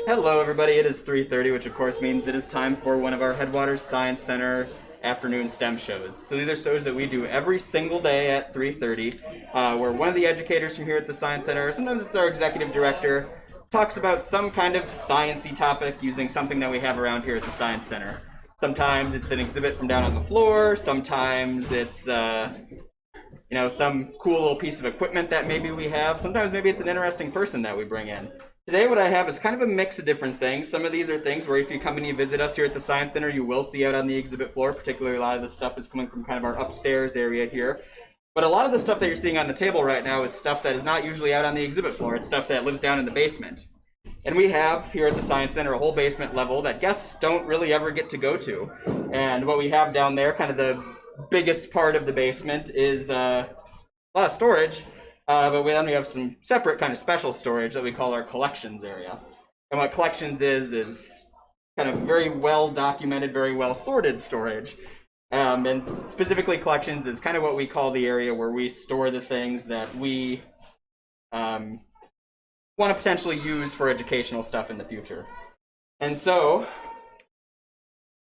Hello everybody, it is 3:30, which of course means it is time for one of our Headwaters Science Center afternoon STEM shows. So these are shows that we do every single day at 3:30, where one of the educators from here at the Science Center, sometimes it's our executive director, talks about some kind of sciencey topic using something that we have around here at the Science Center. Sometimes it's an exhibit from down on the floor, sometimes it's some cool little piece of equipment that maybe we have, sometimes maybe it's an interesting person that we bring in. Today what I have is kind of a mix of different things. Some of these are things where if you come and you visit us here at the Science Center, you will see out on the exhibit floor. Particularly a lot of this stuff is coming from kind of our upstairs area here. But a lot of the stuff that you're seeing on the table right now is stuff that is not usually out on the exhibit floor. It's stuff that lives down in the basement. And we have here at the Science Center a whole basement level that guests don't really ever get to go to. And what we have down there, kind of the biggest part of the basement, is a lot of storage. But then we have some separate kind of special storage that we call our collections area. And what collections is kind of very well documented, very well sorted storage. And specifically collections is kind of what we call the area where we store the things that we want to potentially use for educational stuff in the future. And so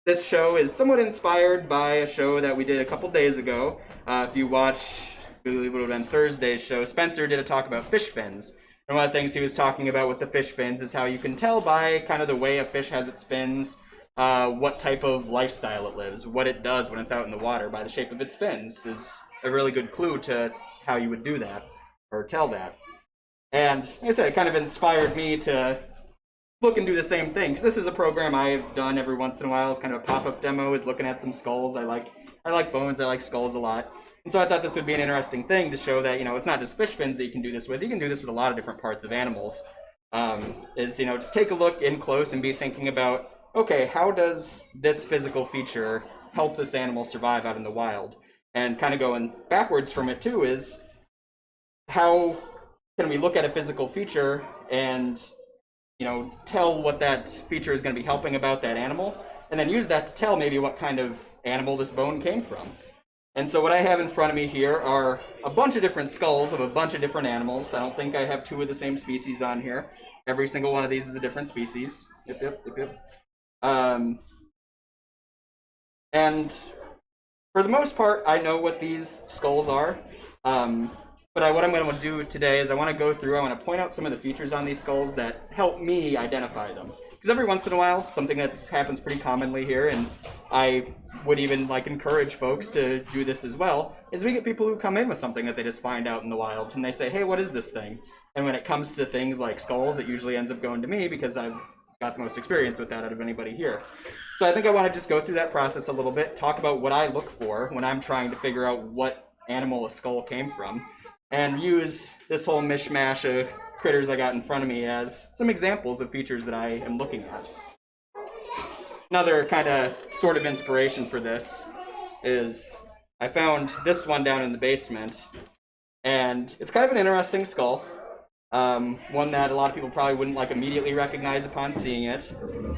this show is somewhat inspired by a show that we did a couple days ago. If you watched, I believe it would have been Thursday's show, Spencer did a talk about fish fins. And one of the things he was talking about with the fish fins is how you can tell by kind of the way a fish has its fins, what type of lifestyle it lives, what it does when it's out in the water by the shape of its fins is a really good clue to how you would do that, or tell that. And like I said, it kind of inspired me to look and do the same thing, because this is a program I've done every once in a while. It's kind of a pop-up demo, is looking at some skulls. I like bones, I like skulls a lot. And so I thought this would be an interesting thing to show that, it's not just fish fins that you can do this with. You can do this with a lot of different parts of animals. Just take a look in close and be thinking about, okay, how does this physical feature help this animal survive out in the wild? And kind of going backwards from it too is, how can we look at a physical feature and, tell what that feature is going to be helping about that animal, and then use that to tell maybe what kind of animal this bone came from. And so what I have in front of me here are a bunch of different skulls of a bunch of different animals. I don't think I have two of the same species on here. Every single one of these is a different species. Yep. And for the most part, I know what these skulls are. But what I'm going to do today is I want to point out some of the features on these skulls that help me identify them. Because every once in a while, something that happens pretty commonly here, and I would even encourage folks to do this as well, is we get people who come in with something that they just find out in the wild, and they say, hey, what is this thing? And when it comes to things like skulls, it usually ends up going to me because I've got the most experience with that out of anybody here. So I think I want to just go through that process a little bit, talk about what I look for when I'm trying to figure out what animal a skull came from, and use this whole mishmash of critters I got in front of me as some examples of features that I am looking at. Another kind of sort of inspiration for this is I found this one down in the basement, and it's kind of an interesting skull. One that a lot of people probably wouldn't immediately recognize upon seeing it.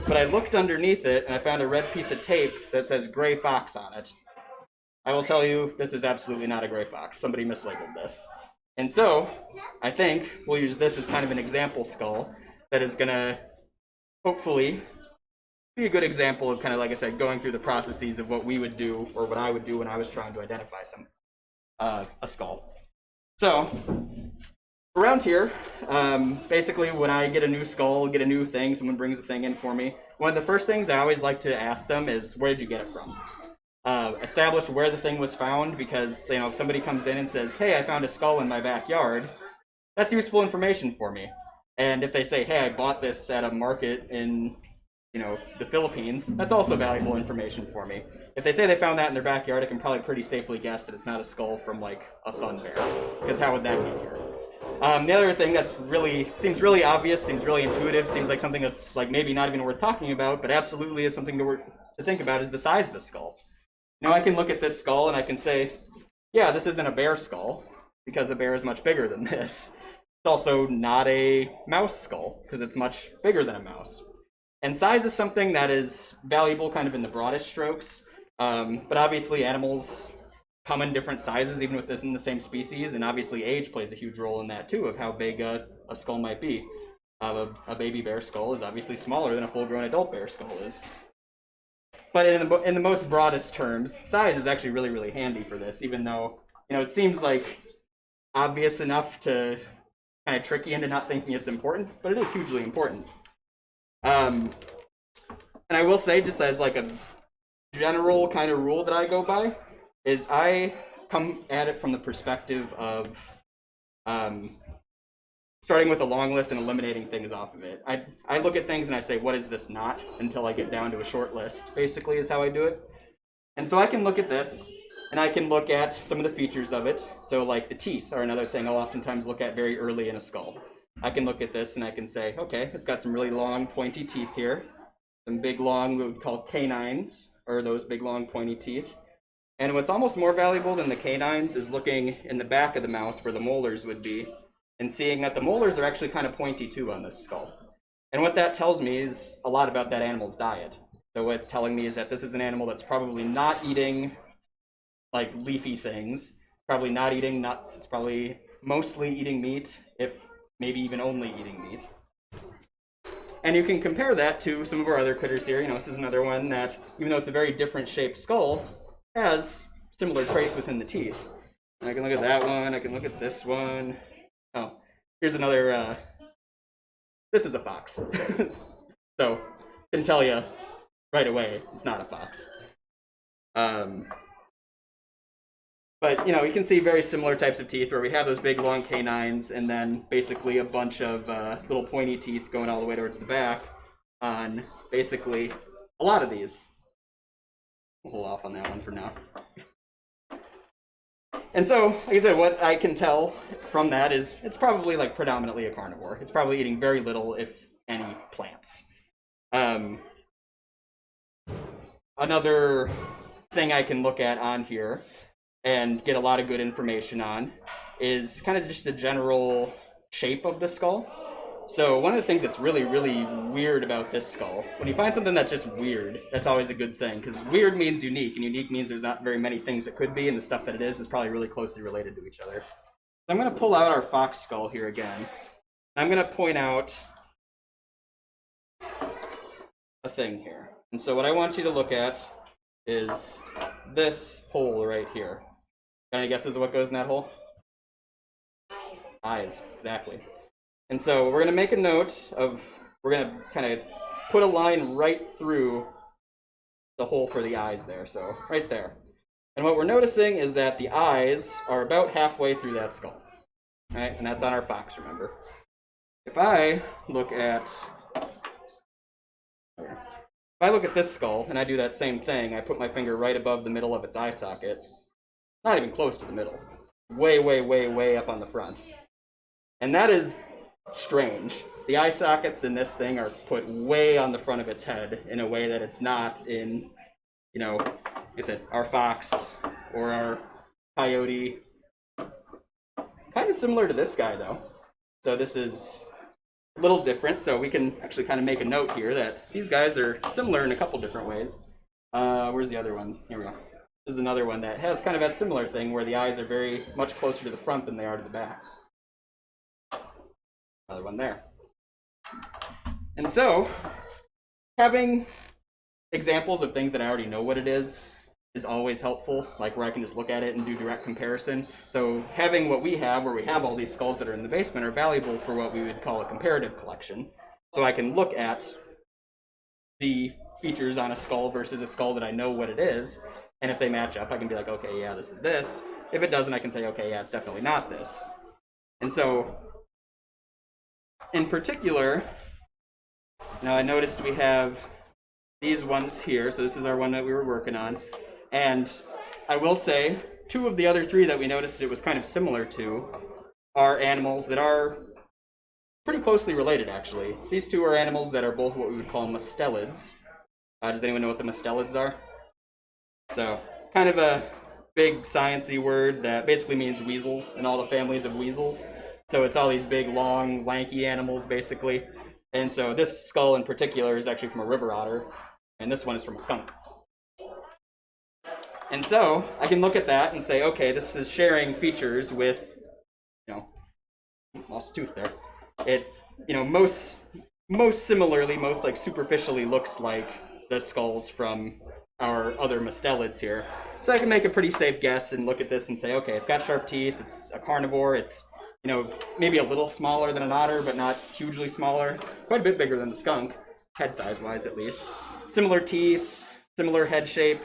But I looked underneath it and I found a red piece of tape that says gray fox on it. I will tell you, this is absolutely not a gray fox. Somebody mislabeled this. And so I think we'll use this as kind of an example skull that is going to hopefully be a good example of kind of, like I said, going through the processes of what we would do, or what I would do when I was trying to identify a skull. So around here, basically when I get a new skull, get a new thing, someone brings a thing in for me, one of the first things I always like to ask them is, where did you get it from? Establish where the thing was found, because if somebody comes in and says, hey, I found a skull in my backyard, that's useful information for me. And if they say, hey, I bought this at a market in the Philippines, that's also valuable information for me. If they say they found that in their backyard, I can probably pretty safely guess that it's not a skull from a sun bear, because how would that be here? The other thing that's seems really obvious, seems really intuitive, seems like something that's maybe not even worth talking about, but absolutely is something to think about, is the size of the skull. I can look at this skull and I can say, yeah, this isn't a bear skull, because a bear is much bigger than this. It's also not a mouse skull, because it's much bigger than a mouse. And size is something that is valuable kind of in the broadest strokes, but obviously animals come in different sizes, even within the same species, and obviously age plays a huge role in that too, of how big a skull might be. of a baby bear skull is obviously smaller than a full-grown adult bear skull is. But in the most broadest terms, size is actually really, really handy for this, even though, it seems like obvious enough to kind of trick you into not thinking it's important, but it is hugely important. And I will say, just as like a general kind of rule that I go by, is I come at it from the perspective of starting with a long list and eliminating things off of it. I look at things and I say, what is this not? Until I get down to a short list, basically, is how I do it. And so I can look at this, and I can look at some of the features of it. So like the teeth are another thing I'll oftentimes look at very early in a skull. I can look at this and I can say, okay, it's got some really long pointy teeth here. Some big long, what we would call canines, or those big long pointy teeth. And what's almost more valuable than the canines is looking in the back of the mouth where the molars would be, and seeing that the molars are actually kind of pointy too on this skull. And what that tells me is a lot about that animal's diet. So what it's telling me is that this is an animal that's probably not eating like leafy things. It's probably not eating nuts. It's probably mostly eating meat, if maybe even only eating meat. And you can compare that to some of our other critters here. This is another one that, even though it's a very different shaped skull, has similar traits within the teeth. And I can look at that one. I can look at this one. Oh, here's another, this is a fox. So, I can tell you right away, it's not a fox. But, you can see very similar types of teeth where we have those big long canines and then basically a bunch of little pointy teeth going all the way towards the back on basically a lot of these. We'll hold off on that one for now. And so, like I said, what I can tell from that is it's probably like predominantly a carnivore. It's probably eating very little, if any, plants. Another thing I can look at on here and get a lot of good information on is kind of just the general shape of the skull. So one of the things that's really, really weird about this skull, when you find something that's just weird, that's always a good thing, because weird means unique, and unique means there's not very many things it could be, and the stuff that it is probably really closely related to each other. So I'm going to pull out our fox skull here again. I'm going to point out a thing here. And so what I want you to look at is this hole right here. Any guesses of what goes in that hole? Eyes. Eyes, exactly. And so we're going to make a note of, we're going to kind of put a line right through the hole for the eyes there, so right there. And what we're noticing is that the eyes are about halfway through that skull, right? And that's on our fox, remember. If I look at this skull and I do that same thing, I put my finger right above the middle of its eye socket, not even close to the middle, way, way, way, way up on the front. And that is strange. The eye sockets in this thing are put way on the front of its head in a way that it's not in, like I said, our fox or our coyote. Kind of similar to this guy, though. So this is a little different, so we can actually kind of make a note here that these guys are similar in a couple different ways. Where's the other one? Here we go. This is another one that has kind of that similar thing where the eyes are very much closer to the front than they are to the back. Another one there. And so, having examples of things that I already know what it is always helpful, like where I can just look at it and do direct comparison. So having what we have, where we have all these skulls that are in the basement, are valuable for what we would call a comparative collection. So I can look at the features on a skull versus a skull that I know what it is, and if they match up, I can be like, okay, yeah, this is this. If it doesn't, I can say, okay, yeah, it's definitely not this. And so, in particular, now I noticed we have these ones here, so this is our one that we were working on. And I will say, two of the other three that we noticed it was kind of similar to are animals that are pretty closely related, actually. These two are animals that are both what we would call mustelids. Does anyone know what the mustelids are? So, kind of a big sciencey word that basically means weasels and all the families of weasels. So it's all these big, long, lanky animals, basically. And so this skull in particular is actually from a river otter, and this one is from a skunk. And so I can look at that and say, okay, this is sharing features with, lost a tooth there. It most similarly, most like superficially looks like the skulls from our other mustelids here. So I can make a pretty safe guess and look at this and say, okay, it's got sharp teeth, it's a carnivore, it's maybe a little smaller than an otter, but not hugely smaller. It's quite a bit bigger than the skunk, head size wise at least. Similar teeth, similar head shape,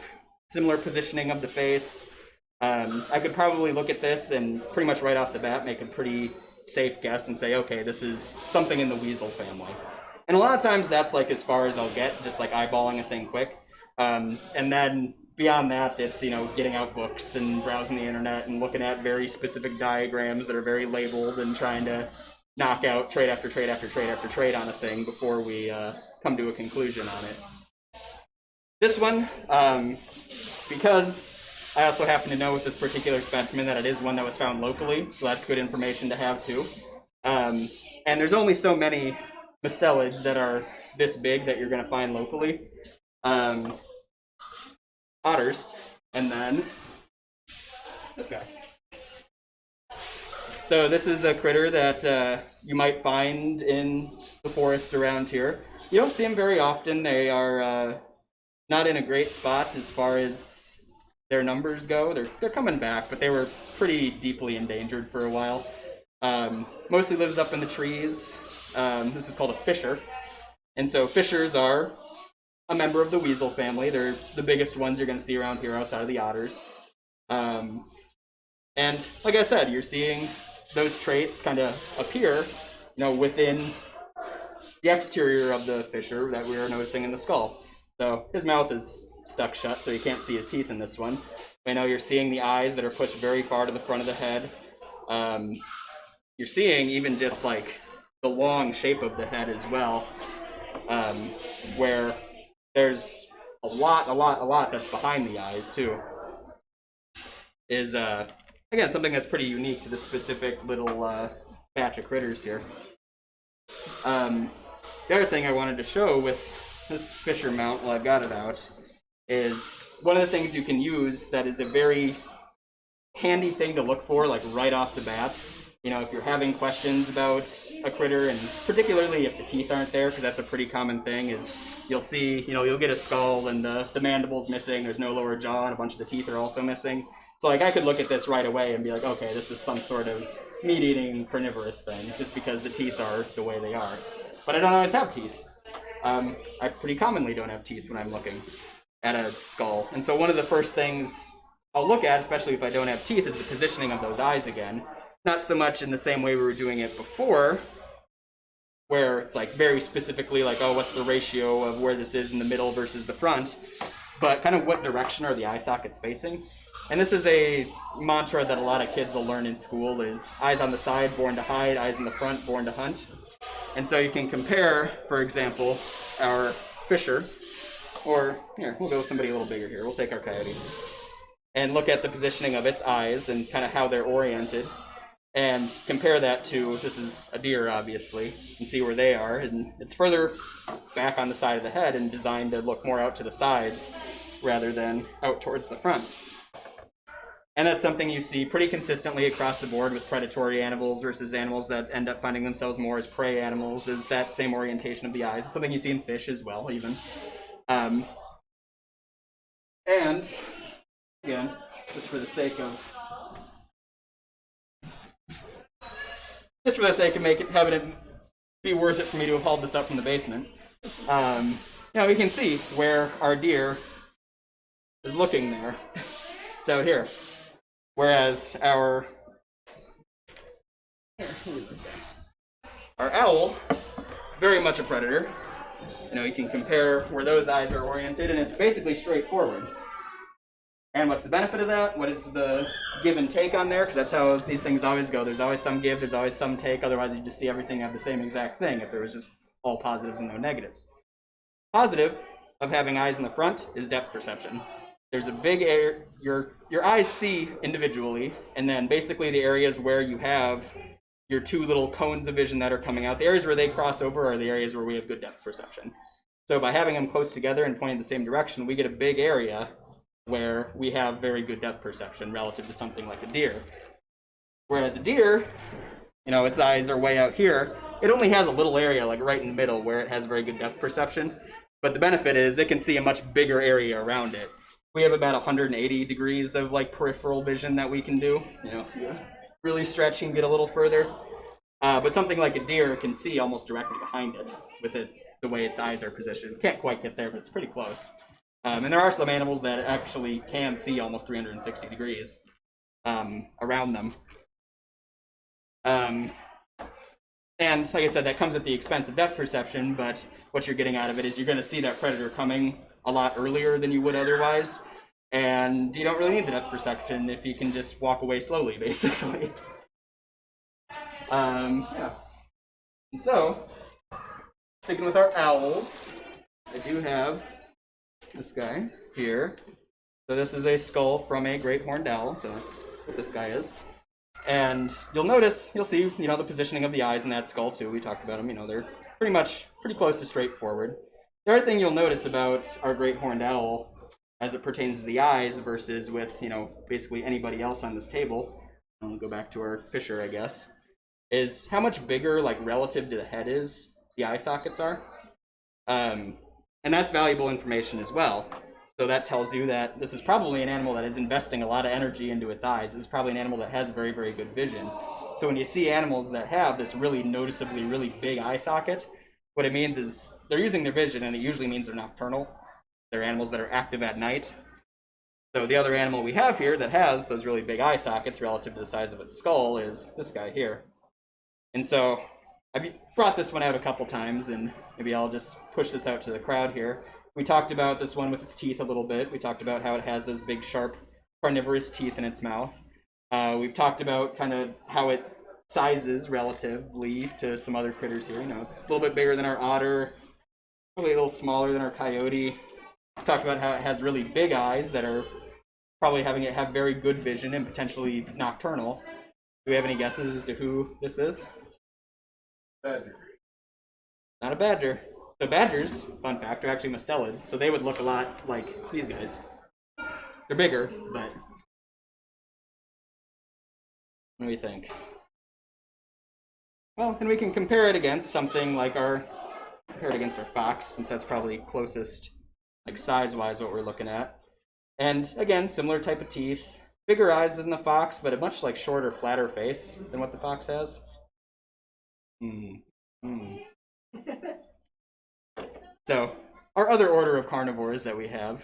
similar positioning of the face. I could probably look at this and pretty much right off the bat make a pretty safe guess and say, okay, this is something in the weasel family. And a lot of times that's like as far as I'll get, just like eyeballing a thing quick. And then beyond that, it's getting out books and browsing the internet and looking at very specific diagrams that are very labeled and trying to knock out trait after trait after trait after trait on a thing before we come to a conclusion on it. This one, because I also happen to know with this particular specimen that it is one that was found locally, so that's good information to have too. And there's only so many mustelids that are this big that you're going to find locally. Otters, and then this guy. So this is a critter that you might find in the forest around here. You don't see them very often. They are not in a great spot as far as their numbers go. They're coming back, but they were pretty deeply endangered for a while. Mostly lives up in the trees. This is called a fisher. And so fishers are a member of the weasel family. They're the biggest ones you're going to see around here outside of the otters. And like I said, you're seeing those traits kind of appear, within the exterior of the fisher that we are noticing in the skull. So his mouth is stuck shut, so you can't see his teeth in this one. I know you're seeing the eyes that are pushed very far to the front of the head. You're seeing even just like the long shape of the head as well, where there's a lot that's behind the eyes too. Is again something that's pretty unique to this specific little batch of critters here. The other thing I wanted to show with this fisher mount while I've got it out is one of the things you can use that is a very handy thing to look for, like right off the bat. If you're having questions about a critter, and particularly if the teeth aren't there, because that's a pretty common thing, is you'll see, you'll get a skull and the mandible's missing, there's no lower jaw, and a bunch of the teeth are also missing. So like I could look at this right away and be like, okay, this is some sort of meat-eating carnivorous thing, just because the teeth are the way they are. But I don't always have teeth. I pretty commonly don't have teeth when I'm looking at a skull. And so one of the first things I'll look at, especially if I don't have teeth, is the positioning of those eyes again. Not so much in the same way we were doing it before, where it's like very specifically like, oh, what's the ratio of where this is in the middle versus the front, but kind of what direction are the eye sockets facing. And this is a mantra that a lot of kids will learn in school, is eyes on the side, born to hide, eyes in the front, born to hunt. And so you can compare, for example, our fisher, or here, we'll go with somebody a little bigger here. We'll take our coyote. And look at the positioning of its eyes and kind of how they're oriented. And compare that to, this is a deer, obviously, and see where they are. And it's further back on the side of the head and designed to look more out to the sides rather than out towards the front. And that's something you see pretty consistently across the board with predatory animals versus animals that end up finding themselves more as prey animals, is that same orientation of the eyes. It's something you see in fish as well, even. And, again, just for the sake of having it be worth it for me to have hauled this up from the basement. We can see where our deer is looking there. It's out here. Whereas our owl, very much a predator. You can compare where those eyes are oriented, and it's basically straightforward. And what's the benefit of that? What is the give and take on there? Because that's how these things always go. There's always some give, there's always some take. Otherwise, you just see everything have the same exact thing if there was just all positives and no negatives. Positive of having eyes in the front is depth perception. There's a big area, your eyes see individually, and then basically the areas where you have your two little cones of vision that are coming out, the areas where they cross over are the areas where we have good depth perception. So by having them close together and pointing the same direction, we get a big area where we have very good depth perception relative to something like a deer. Whereas a deer, its eyes are way out here, it only has a little area like right in the middle where it has very good depth perception. But the benefit is it can see a much bigger area around it. We have about 180 degrees of like peripheral vision that we can do. You know, if you really stretch and get a little further. But something like a deer can see almost directly behind it with it the way its eyes are positioned. Can't quite get there, but it's pretty close. And there are some animals that actually can see almost 360 degrees around them. And like I said, that comes at the expense of depth perception, but what you're getting out of it is you're going to see that predator coming a lot earlier than you would otherwise. And you don't really need the depth perception if you can just walk away slowly, basically. Yeah. So, sticking with our owls, I do have this guy here. So this is a skull from a great horned owl, so that's what this guy is. And you'll see, you know, the positioning of the eyes in that skull too. We talked about them, you know, they're pretty close to straightforward. The other thing you'll notice about our great horned owl as it pertains to the eyes versus with, you know, basically anybody else on this table, I'll go back to our fisher, I guess, is how much bigger, like relative to the head is, the eye sockets are. And that's valuable information as well. So that tells you that this is probably an animal that is investing a lot of energy into its eyes. This is probably an animal that has very, very good vision. So when you see animals that have this really noticeably really big eye socket, what it means is they're using their vision, and it usually means they're nocturnal. They're animals that are active at night. So the other animal we have here that has those really big eye sockets relative to the size of its skull is this guy here. And so I've brought this one out a couple times, and maybe I'll just push this out to the crowd here. We talked about this one with its teeth a little bit. We talked about how it has those big, sharp, carnivorous teeth in its mouth. We've talked about kind of how it sizes relatively to some other critters here. You know, it's a little bit bigger than our otter, probably a little smaller than our coyote. We talked about how it has really big eyes that are probably having it have very good vision and potentially nocturnal. Do we have any guesses as to who this is? Badger. Not a badger. So badgers, fun fact, are actually mustelids, so they would look a lot like these guys. They're bigger, but what do you think? Well, and we can compare it against something like our fox, since that's probably closest, like size-wise, what we're looking at. And again, similar type of teeth, bigger eyes than the fox, but a much like shorter, flatter face than what the fox has. So, our other order of carnivores that we have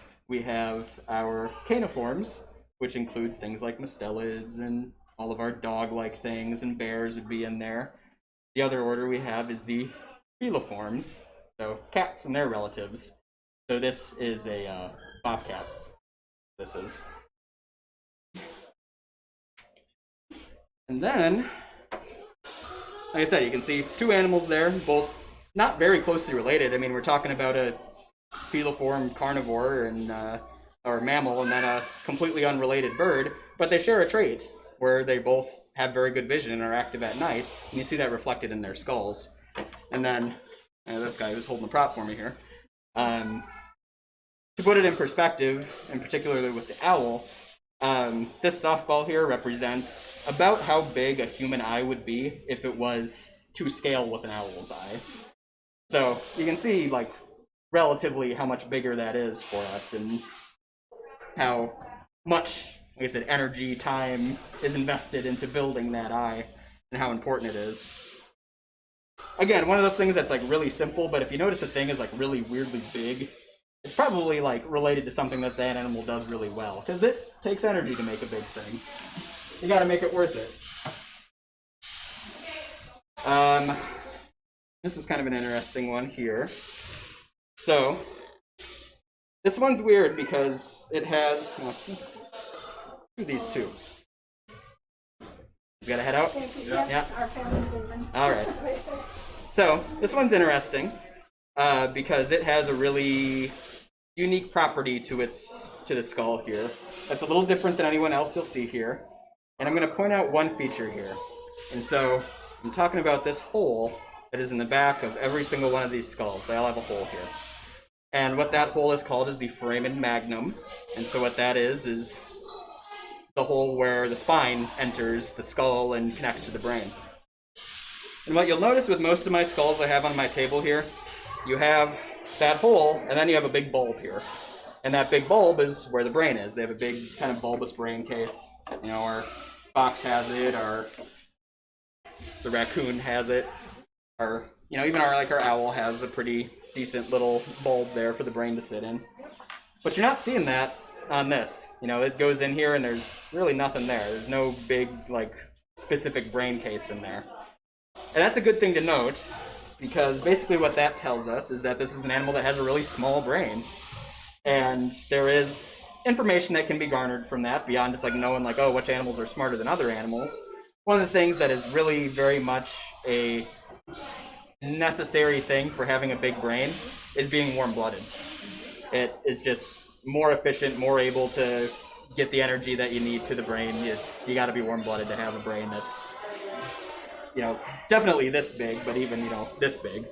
our caniforms, which includes things like mustelids and all of our dog-like things, and bears would be in there. The other order we have is the feliforms, so cats and their relatives. So this is a bobcat. This is. And then, like I said, you can see two animals there, both not very closely related. I mean, we're talking about a feliform carnivore and or mammal, and then a completely unrelated bird, but they share a trait where they both have very good vision and are active at night, and you see that reflected in their skulls. And then this guy who's holding the prop for me here. To put it in perspective, and particularly with the owl, this softball here represents about how big a human eye would be if it was to scale with an owl's eye. So you can see, like, relatively how much bigger that is for us, and how much, like I said, energy, time is invested into building that eye, and how important it is. Again, one of those things that's like really simple, but if you notice a thing is like really weirdly big, it's probably like related to something that that animal does really well, because it takes energy to make a big thing. You gotta make it worth it. This is kind of an interesting one here. So, this one's weird because it has, well, these two. You gotta head out? Yeah. Our family's leaving. All right. So, this one's interesting because it has a really unique property to the skull here. That's a little different than anyone else you'll see here. And I'm going to point out one feature here. And so, I'm talking about this hole that is in the back of every single one of these skulls. They all have a hole here. And what that hole is called is the foramen magnum. And so what that is the hole where the spine enters the skull and connects to the brain. And what you'll notice with most of my skulls I have on my table here, you have that hole, and then you have a big bulb here. And that big bulb is where the brain is. They have a big kind of bulbous brain case. You know, our fox has it, the raccoon has it, or even our owl has a pretty decent little bulb there for the brain to sit in. But you're not seeing that on this. It goes in here and there's really nothing there. There's no big specific brain case in there. And that's a good thing to note, because basically what that tells us is that this is an animal that has a really small brain. And there is information that can be garnered from that beyond just knowing oh, which animals are smarter than other animals. One of the things that is really very much a necessary thing for having a big brain is being warm-blooded. It is just more efficient, more able to get the energy that you need to the brain. You got to be warm-blooded to have a brain that's definitely this big, but even this big.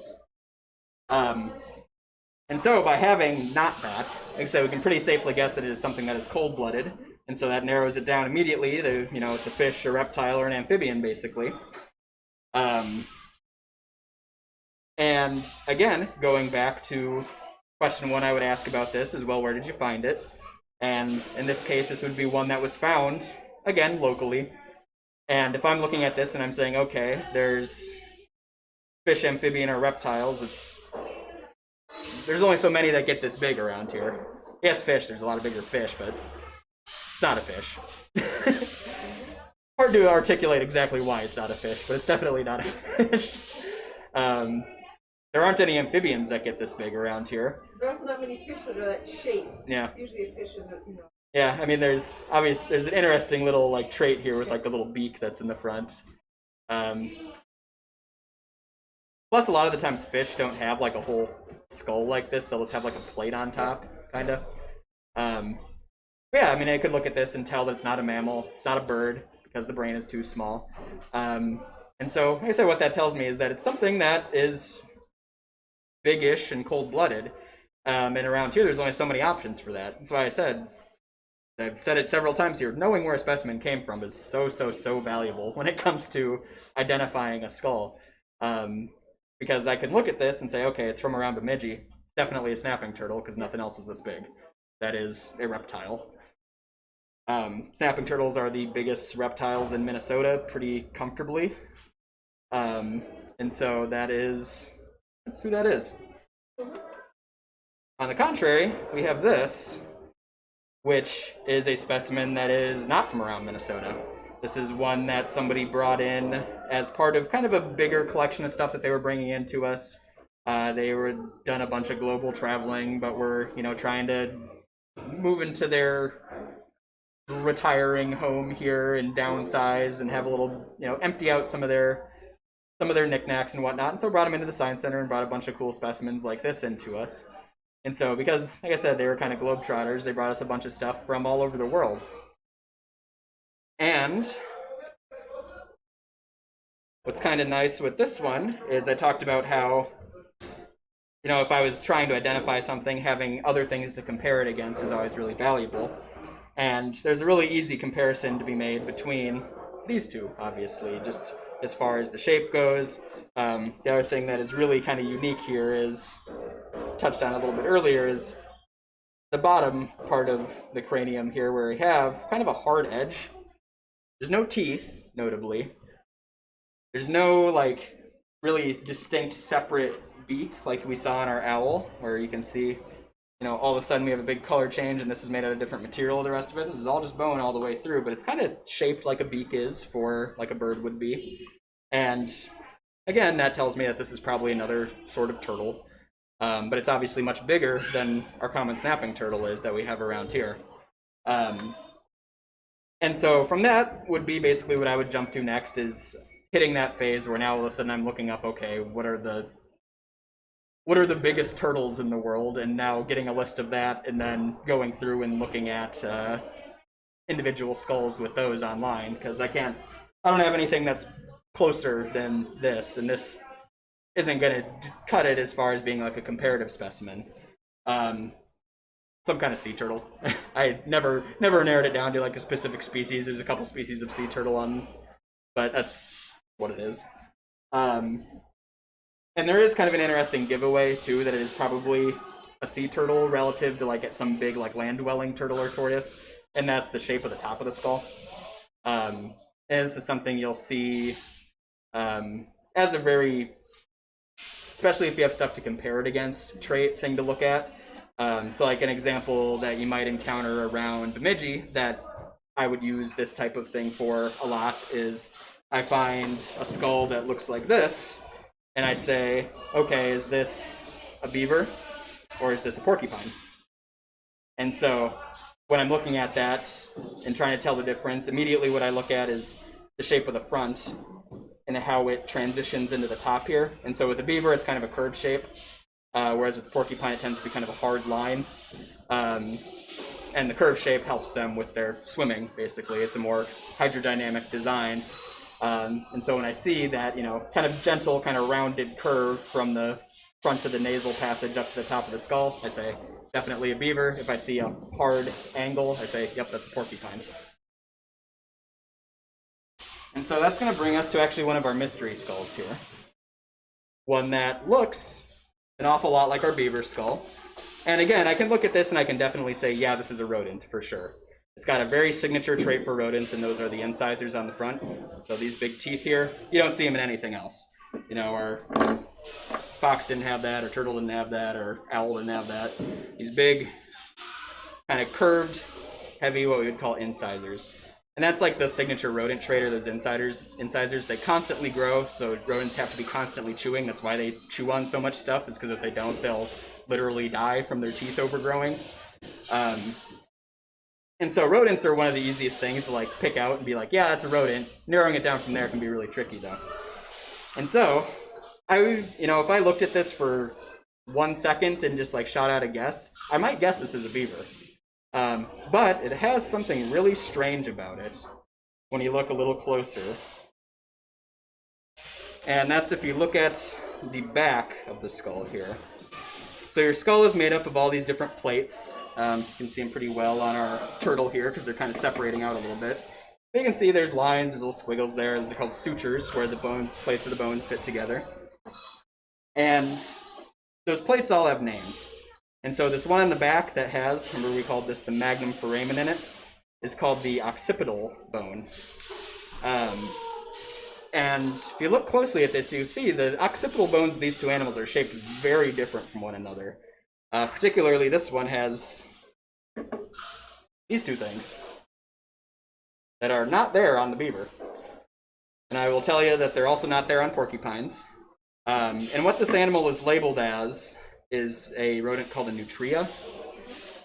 And so by having not that, like I said, we can pretty safely guess that it is something that is cold-blooded, and so that narrows it down immediately to it's a fish, a reptile, or an amphibian, basically. And again, going back to question one I would ask about this is, well, where did you find it? And in this case, this would be one that was found, again, locally. And if I'm looking at this and I'm saying, okay, there's fish, amphibian, or reptiles, there's only so many that get this big around here. Yes, fish, there's a lot of bigger fish, but it's not a fish. Hard to articulate exactly why it's not a fish, but it's definitely not a fish. There aren't any amphibians that get this big around here. There are also not many fish that are that shape. Yeah. Usually a fish is Yeah, I mean, there's an interesting little trait here with a little beak that's in the front. Plus, a lot of the times fish don't have a whole skull like this. They'll just have a plate on top, kind of. Yeah, I mean, I could look at this and tell that it's not a mammal, it's not a bird, because the brain is too small. And so, like I said, what that tells me is that it's something that is big-ish and cold-blooded. And around here, there's only so many options for that. That's why I've said it several times here, knowing where a specimen came from is so valuable when it comes to identifying a skull. Because I can look at this and say, okay, it's from around Bemidji. It's definitely a snapping turtle, because nothing else is this big. That is a reptile. Snapping turtles are the biggest reptiles in Minnesota, pretty comfortably. And so that's who that is. On the contrary, we have this, which is a specimen that is not from around Minnesota. This is one that somebody brought in as part of kind of a bigger collection of stuff that they were bringing in to us. They were done a bunch of global traveling, but were trying to move into their retiring home here and downsize and have a little empty out some of their knickknacks and whatnot. And so brought them into the science center and brought a bunch of cool specimens like this into us. And so because, like I said, they were kind of globetrotters, they brought us a bunch of stuff from all over the world. And what's kind of nice with this one is I talked about how, if I was trying to identify something, having other things to compare it against is always really valuable. And there's a really easy comparison to be made between these two, obviously, just as far as the shape goes. The other thing that is really kind of unique here is, touched on a little bit earlier, is the bottom part of the cranium here, where we have kind of a hard edge. There's no teeth, notably. There's no really distinct separate beak like we saw in our owl, where you can see all of a sudden we have a big color change and this is made out of different material. The rest of it, this is all just bone all the way through, but it's kind of shaped like a beak is for like a bird would be. And again, that tells me that this is probably another sort of turtle, but it's obviously much bigger than our common snapping turtle is that we have around here. And so from that would be basically what I would jump to next, is hitting that phase where now all of a sudden I'm looking up, okay, what are the biggest turtles in the world, and now getting a list of that and then going through and looking at individual skulls with those online, because I don't have anything that's closer than this, and this isn't going to cut it as far as being like a comparative specimen. Some kind of sea turtle. I never narrowed it down to like a specific species. There's a couple species of sea turtle on, but that's what it is. And there is kind of an interesting giveaway too, that it is probably a sea turtle relative to like some big like land-dwelling turtle or tortoise, and that's the shape of the top of the skull. And this is something you'll see as a very, especially if you have stuff to compare it against, trait thing to look at. So like an example that you might encounter around Bemidji that I would use this type of thing for a lot is I find a skull that looks like this, and I say, okay, is this a beaver or is this a porcupine? And so when I'm looking at that and trying to tell the difference, immediately what I look at is the shape of the front and how it transitions into the top here. And so with the beaver, it's kind of a curved shape, whereas with the porcupine, it tends to be kind of a hard line. And the curved shape helps them with their swimming, basically. It's a more hydrodynamic design. And so when I see that, you know, kind of gentle, kind of rounded curve from the front of the nasal passage up to the top of the skull, I say, definitely a beaver. If I see a hard angle, I say, yep, that's a porcupine. And so that's going to bring us to actually one of our mystery skulls here. One that looks an awful lot like our beaver skull. And again, I can look at this and I can definitely say, yeah, this is a rodent for sure. It's got a very signature trait for rodents, and those are the incisors on the front. So these big teeth here, you don't see them in anything else. You know, our fox didn't have that, or turtle didn't have that, or owl didn't have that. These big, kind of curved, heavy, what we would call incisors. And that's like the signature rodent trait, or those incisors. They constantly grow, so rodents have to be constantly chewing. That's why they chew on so much stuff, is because if they don't, they'll literally die from their teeth overgrowing. And so rodents are one of the easiest things to like pick out and be like, yeah, that's a rodent. Narrowing it down from there can be really tricky though. And so, if I looked at this for 1 second and just like shot out a guess, I might guess this is a beaver. But it has something really strange about it when you look a little closer. And that's if you look at the back of the skull here. So your skull is made up of all these different plates. You can see them pretty well on our turtle here because they're kind of separating out a little bit. But you can see there's lines, there's little squiggles there. Those are called sutures, where the plates of the bone fit together. And those plates all have names. And so this one in the back that has, remember we called this the magnum foramen in it, is called the occipital bone. And if you look closely at this, you see the occipital bones of these two animals are shaped very different from one another. Particularly this one has these two things that are not there on the beaver. And I will tell you that they're also not there on porcupines. And what this animal is labeled as is a rodent called a nutria,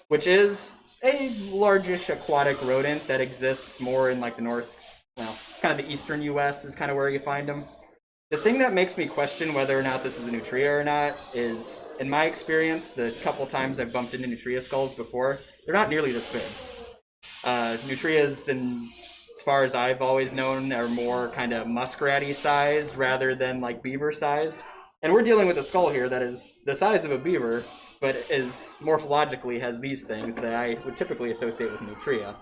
which is a largish aquatic rodent that exists more in like the north, kind of the eastern US is kind of where you find them. The thing that makes me question whether or not this is a nutria or not is, in my experience, the couple times I've bumped into nutria skulls before, they're not nearly this big. Nutrias, as far as I've always known, are more kind of muskrat-y sized rather than like beaver sized. And we're dealing with a skull here that is the size of a beaver, but is morphologically has these things that I would typically associate with nutria.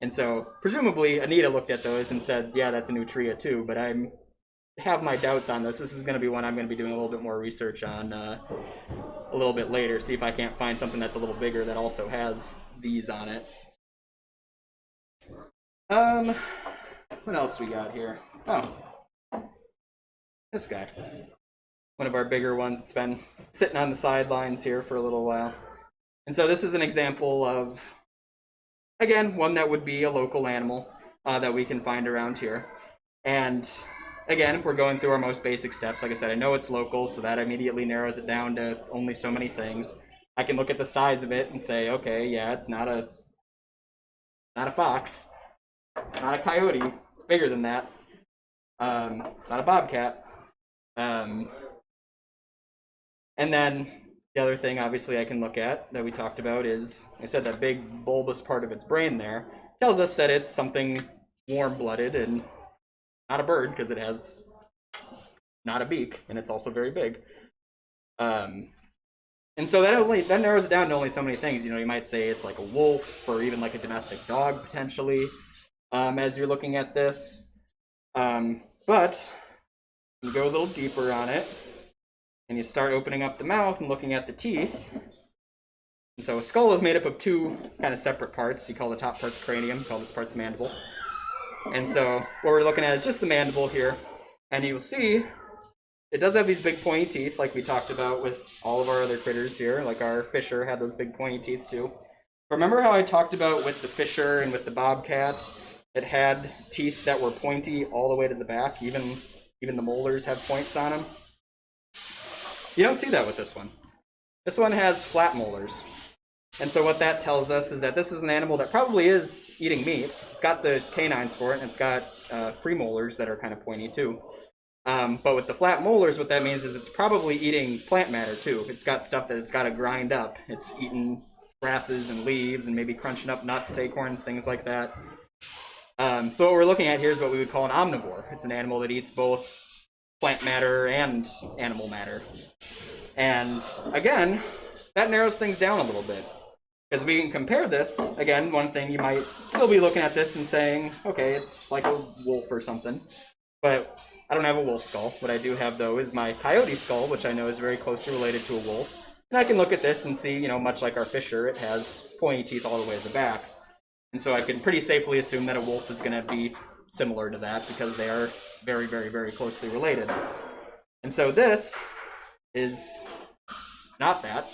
And so, presumably, Anita looked at those and said, yeah, that's a nutria too, but I have my doubts on this. This is going to be one I'm going to be doing a little bit more research on a little bit later, see if I can't find something that's a little bigger that also has these on it. What else we got here? Oh, this guy. One of our bigger ones. It's been sitting on the sidelines here for a little while. And so this is an example of, again, one that would be a local animal that we can find around here. And again, if we're going through our most basic steps, like I said, I know it's local, so that immediately narrows it down to only so many things. I can look at the size of it and say, okay, yeah, it's not a fox, not a coyote, it's bigger than that. It's not a bobcat. And then the other thing, obviously, I can look at that we talked about is, I said that big bulbous part of its brain there tells us that it's something warm-blooded and not a bird because it has not a beak and it's also very big. And so that narrows it down to only so many things. You know, you might say it's like a wolf or even like a domestic dog potentially as you're looking at this. But You go a little deeper on it, and you start opening up the mouth and looking at the teeth. And so a skull is made up of two kind of separate parts. You call the top part the cranium, you call this part the mandible. And so what we're looking at is just the mandible here. And you'll see it does have these big pointy teeth like we talked about with all of our other critters here. Like our fisher had those big pointy teeth too. Remember how I talked about with the fisher and with the bobcat, it had teeth that were pointy all the way to the back, even the molars have points on them? You don't see that with this one. This one has flat molars. And so what that tells us is that this is an animal that probably is eating meat. It's got the canines for it, and it's got premolars that are kind of pointy too. But with the flat molars, what that means is it's probably eating plant matter too. It's got stuff that it's got to grind up. It's eating grasses and leaves and maybe crunching up nuts, acorns, things like that. So what we're looking at here is what we would call an omnivore. It's an animal that eats both plant matter and animal matter. And again, that narrows things down a little bit. Because we can compare this, again, one thing you might still be looking at this and saying, okay, it's like a wolf or something. But I don't have a wolf skull. What I do have, though, is my coyote skull, which I know is very closely related to a wolf. And I can look at this and see, much like our fisher, it has pointy teeth all the way to the back. And so I can pretty safely assume that a wolf is going to be similar to that because they are very, very, very closely related. And so this is not that.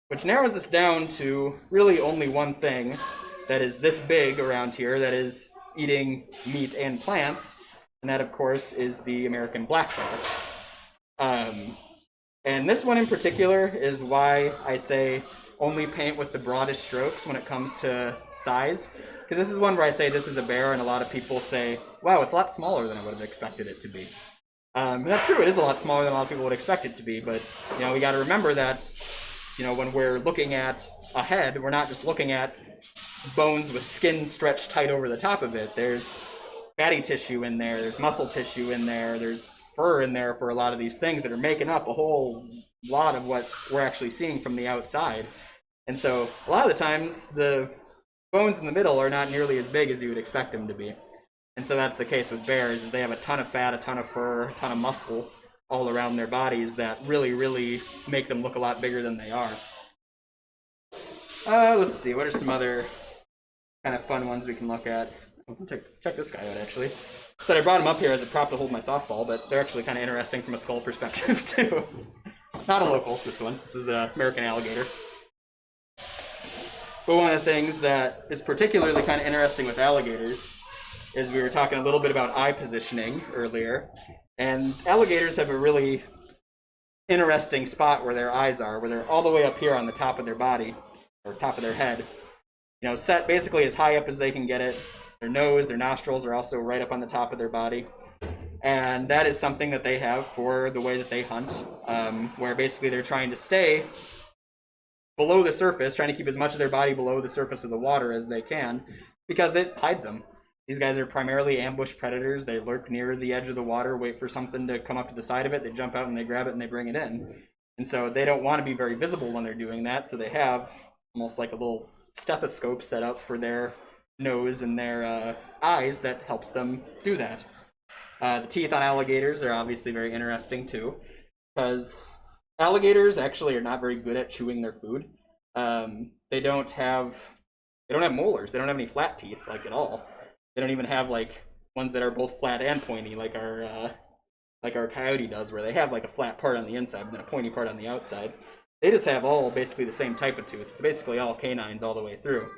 Which narrows us down to really only one thing that is this big around here that is eating meat and plants, and that, of course, is the American black bear. And this one in particular is why I say only paint with the broadest strokes when it comes to size, because this is one where I say this is a bear, and a lot of people say, wow, it's a lot smaller than I would have expected it to be. And that's true, it is a lot smaller than a lot of people would expect it to be, but we got to remember that when we're looking at a head, we're not just looking at bones with skin stretched tight over the top of it. There's fatty tissue in there, there's muscle tissue in there, there's fur in there for a lot of these things that are making up a whole lot of what we're actually seeing from the outside. And so a lot of the times, the bones in the middle are not nearly as big as you would expect them to be. And so that's the case with bears, is they have a ton of fat, a ton of fur, a ton of muscle all around their bodies that really, really make them look a lot bigger than they are. Let's see, what are some other kind of fun ones we can look at? Check this guy out, actually. So I brought him up here as a prop to hold my softball, but they're actually kind of interesting from a skull perspective, too. Not a local, this one. This is the American alligator. But one of the things that is particularly kind of interesting with alligators is we were talking a little bit about eye positioning earlier. And alligators have a really interesting spot where their eyes are, where they're all the way up here on the top of their body, or top of their head. Set basically as high up as they can get it. Their nose, their nostrils are also right up on the top of their body. And that is something that they have for the way that they hunt, where basically they're trying to stay below the surface, trying to keep as much of their body below the surface of the water as they can, because it hides them. These guys are primarily ambush predators. They lurk near the edge of the water, wait for something to come up to the side of it. They jump out and they grab it and they bring it in. And so they don't want to be very visible when they're doing that, so they have almost like a little stethoscope set up for their nose and their eyes that helps them do that. The teeth on alligators are obviously very interesting too, because alligators actually are not very good at chewing their food. They don't have molars. They don't have any flat teeth, like, at all. They don't even have like ones that are both flat and pointy, like our coyote does, where they have like a flat part on the inside and then a pointy part on the outside. They just have all basically the same type of tooth. It's basically all canines all the way through,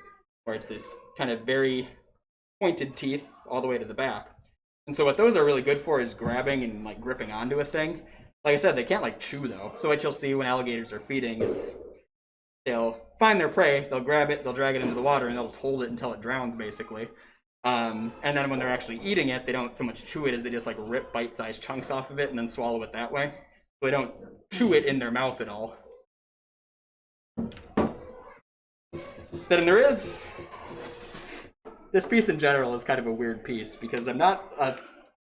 where it's this kind of very pointed teeth all the way to the back. And so what those are really good for is grabbing and like gripping onto a thing. Like I said, they can't like chew though. So what you'll see when alligators are feeding is they'll find their prey, they'll grab it, they'll drag it into the water, and they'll just hold it until it drowns, basically. And then when they're actually eating it, they don't so much chew it as they just like rip bite-sized chunks off of it and then swallow it that way. So they don't chew it in their mouth at all. So then there is... This piece in general is kind of a weird piece because I'm not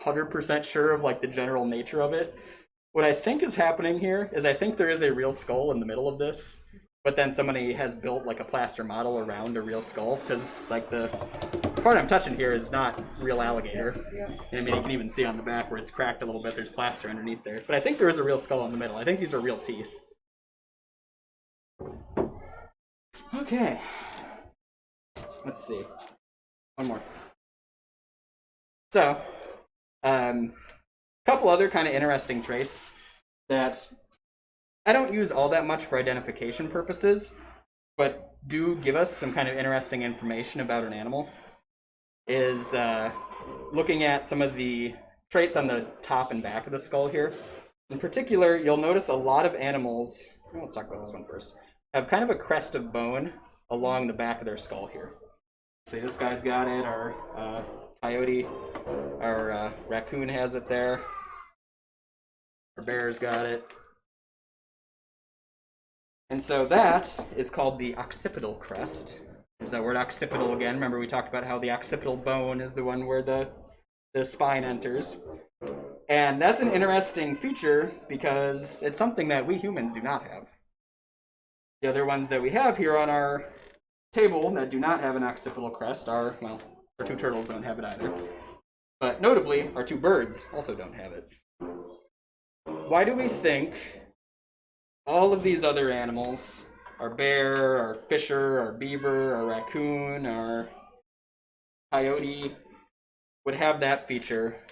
100% sure of like the general nature of it. What I think is happening here is I think there is a real skull in the middle of this, but then somebody has built like a plaster model around a real skull, because like the part I'm touching here is not real alligator. And I mean, you can even see on the back where it's cracked a little bit, there's plaster underneath there. But I think there is a real skull in the middle. I think these are real teeth. Okay. Let's see. One more. So, a couple other kind of interesting traits that I don't use all that much for identification purposes, but do give us some kind of interesting information about an animal, is looking at some of the traits on the top and back of the skull here. In particular, you'll notice a lot of animals, well, let's talk about this one first, have kind of a crest of bone along the back of their skull here. See, this guy's got it, our coyote, our raccoon has it there, our bear's got it. And so that is called the occipital crest. There's that word occipital again. Remember we talked about how the occipital bone is the one where the spine enters. And that's an interesting feature because it's something that we humans do not have. The other ones that we have here on our table that do not have an occipital crest are, well, our two turtles don't have it either. But notably, our two birds also don't have it. Why do we think all of these other animals, our bear, our fisher, our beaver, our raccoon, our coyote, would have that feature,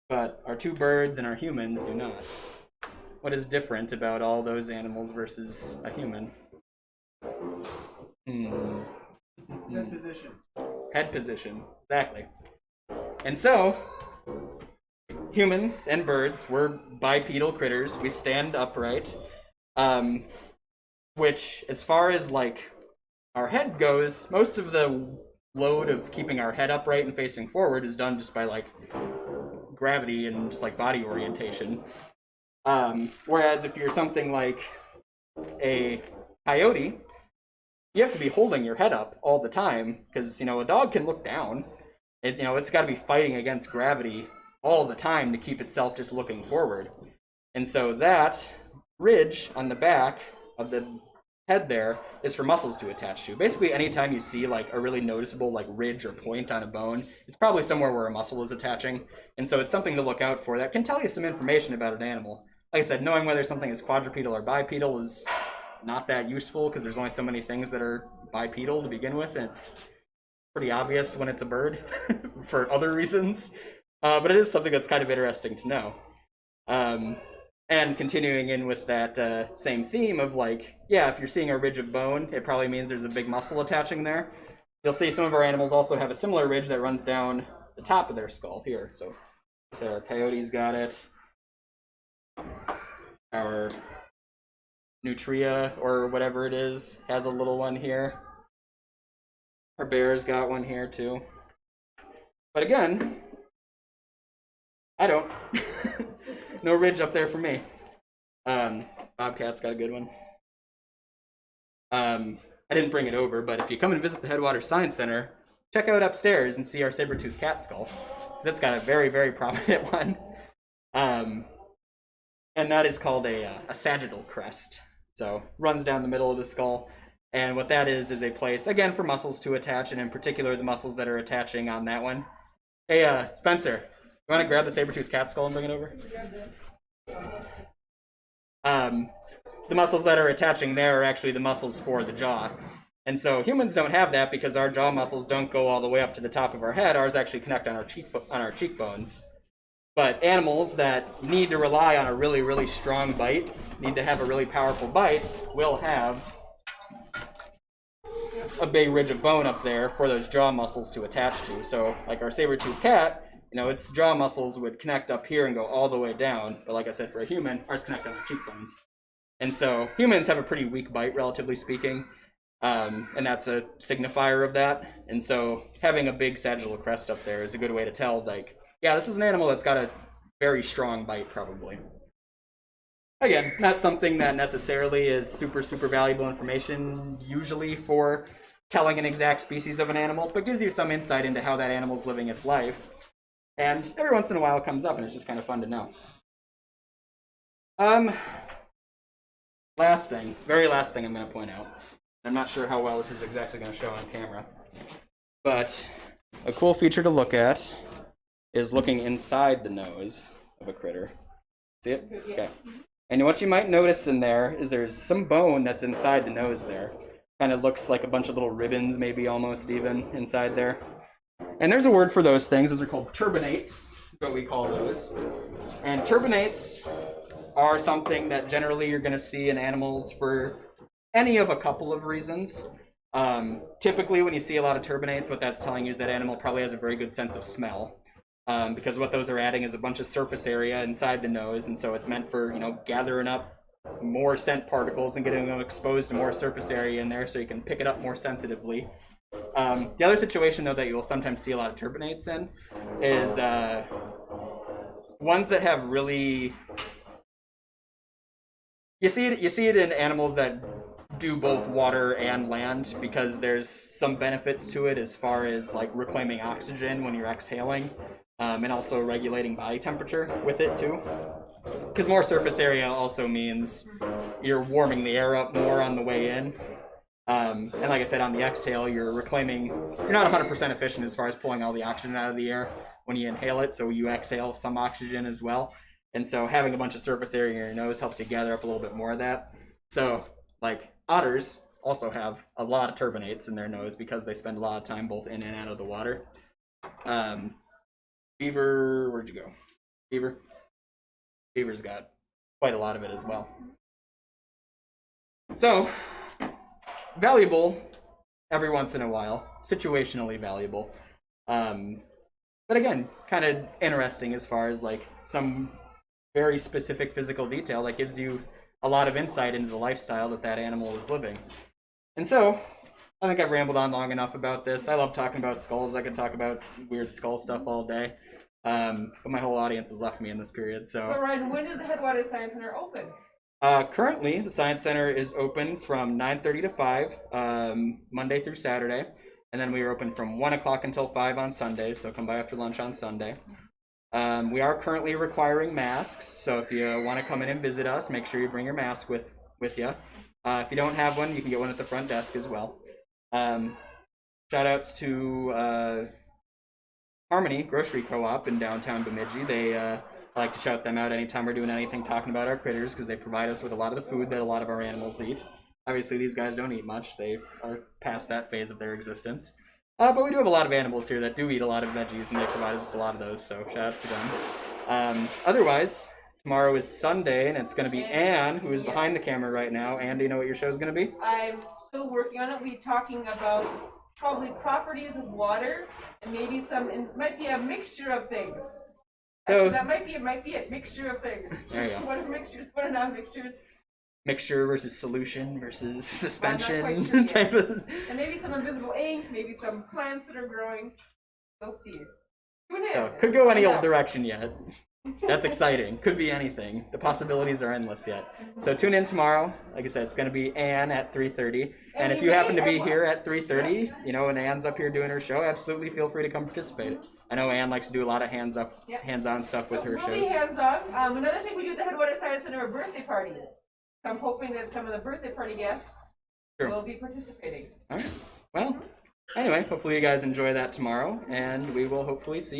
but our two birds and our humans do not? What is different about all those animals versus a human? Head position. Head position, exactly. And so, humans and birds, we're bipedal critters. We stand upright. Which, as far as like our head goes, most of the load of keeping our head upright and facing forward is done just by like gravity and just like body orientation. Whereas if you're something like a coyote, you have to be holding your head up all the time because, you know, a dog can look down. It's got to be fighting against gravity all the time to keep itself just looking forward. And so that ridge on the back of the head there is for muscles to attach to. Basically, anytime you see like a really noticeable like ridge or point on a bone, it's probably somewhere where a muscle is attaching. And so it's something to look out for that can tell you some information about an animal. Like I said, knowing whether something is quadrupedal or bipedal is not that useful because there's only so many things that are bipedal to begin with, and it's pretty obvious when it's a bird for other reasons. But it is something that's kind of interesting to know. And continuing in with that same theme of like, yeah, if you're seeing a ridge of bone, it probably means there's a big muscle attaching there. You'll see some of our animals also have a similar ridge that runs down the top of their skull here. So our coyote's got it. Our nutria, or whatever it is, has a little one here. Our bear's got one here too. But again, I don't. No ridge up there for me. Bobcat's got a good one. I didn't bring it over, but if you come and visit the Headwaters Science Center, check out upstairs and see our saber-toothed cat skull, because it's got a very, very prominent one. And that is called a sagittal crest. So runs down the middle of the skull. And what that is a place, again, for muscles to attach, and in particular the muscles that are attaching on that one. Hey, Spencer, you want to grab the saber-toothed cat skull and bring it over? The muscles that are attaching there are actually the muscles for the jaw. And so humans don't have that because our jaw muscles don't go all the way up to the top of our head. Ours actually connect on our cheekbones. But animals that need to rely on a really, really strong bite, need to have a really powerful bite, will have a big ridge of bone up there for those jaw muscles to attach to. So like our saber-toothed cat, its jaw muscles would connect up here and go all the way down. But like I said, for a human, ours connect on our cheekbones. And so humans have a pretty weak bite, relatively speaking. And that's a signifier of that. And so having a big sagittal crest up there is a good way to tell, like, yeah, this is an animal that's got a very strong bite, probably. Again, not something that necessarily is super, super valuable information, usually for telling an exact species of an animal, but gives you some insight into how that animal's living its life. And every once in a while it comes up, and it's just kind of fun to know. last thing, very last thing I'm going to point out. I'm not sure how well this is exactly going to show on camera, but a cool feature to look at is looking inside the nose of a critter. See it? Okay. And what you might notice in there is there's some bone that's inside the nose there. Kind of looks like a bunch of little ribbons, maybe almost even inside there. And there's a word for those things. Those are called turbinates, is what we call those. And turbinates are something that generally you're going to see in animals for any of a couple of reasons. Typically, when you see a lot of turbinates, what that's telling you is that animal probably has a very good sense of smell. Because what those are adding is a bunch of surface area inside the nose, and so it's meant for, you know, gathering up more scent particles and getting them exposed to more surface area in there so you can pick it up more sensitively. The other situation, though, that you'll sometimes see a lot of turbinates in is ones that have really... You see it in animals that do both water and land, because there's some benefits to it as far as like reclaiming oxygen when you're exhaling, and also regulating body temperature with it too. Because more surface area also means you're warming the air up more on the way in. And like I said, on the exhale, you're reclaiming, you're not 100% efficient as far as pulling all the oxygen out of the air when you inhale it, so you exhale some oxygen as well. And so having a bunch of surface area in your nose helps you gather up a little bit more of that. So, like, otters also have a lot of turbinates in their nose because they spend a lot of time both in and out of the water. Beaver, where'd you go? Beaver? Beaver's got quite a lot of it as well. So, valuable every once in a while, situationally valuable. But again, kind of interesting as far as like some very specific physical detail that gives you a lot of insight into the lifestyle that that animal is living. And so, I think I've rambled on long enough about this. I love talking about skulls. I could talk about weird skull stuff all day. But my whole audience has left me in this period, so... So Ryan, when is the Headwaters Science Center open? Currently, the Science Center is open from 9:30 to 5, Monday through Saturday. And then we are open from 1 o'clock until 5 on Sundays, so come by after lunch on Sunday. We are currently requiring masks, so if you want to come in and visit us, make sure you bring your mask with you. If you don't have one, you can get one at the front desk as well. Shout outs to Harmony Grocery Co-op in downtown Bemidji. I like to shout them out anytime we're doing anything talking about our critters, because they provide us with a lot of the food that a lot of our animals eat. Obviously, these guys don't eat much. They are past that phase of their existence. But we do have a lot of animals here that do eat a lot of veggies, and they provide us with a lot of those, so shout-outs to them. Otherwise, tomorrow is Sunday, and it's going to be Anne, who is behind the camera right now. Anne, do you know what your show is going to be? I'm still working on it. We're talking about probably properties of water, and maybe it might be a mixture of things. Actually, that might be a mixture of things. There you go. What are mixtures? What are non-mixtures? Mixture versus solution versus suspension sure type of... And maybe some invisible ink, maybe some plants that are growing. We'll see. Tune in. So, could go any old direction yet. That's exciting. Could be anything. The possibilities are endless yet. So tune in tomorrow. Like I said, it's going to be Anne at 3:30. And if you happen to be here at 3:30, you know, and Anne's up here doing her show, absolutely feel free to come participate. I know Anne likes to do a lot of hands-on stuff with her shows. We'll be hands-on. Another thing we do at the Headwaters Science Center are birthday parties. So I'm hoping that some of the birthday party guests will be participating. All right. Well, anyway, hopefully you guys enjoy that tomorrow, and we will hopefully see you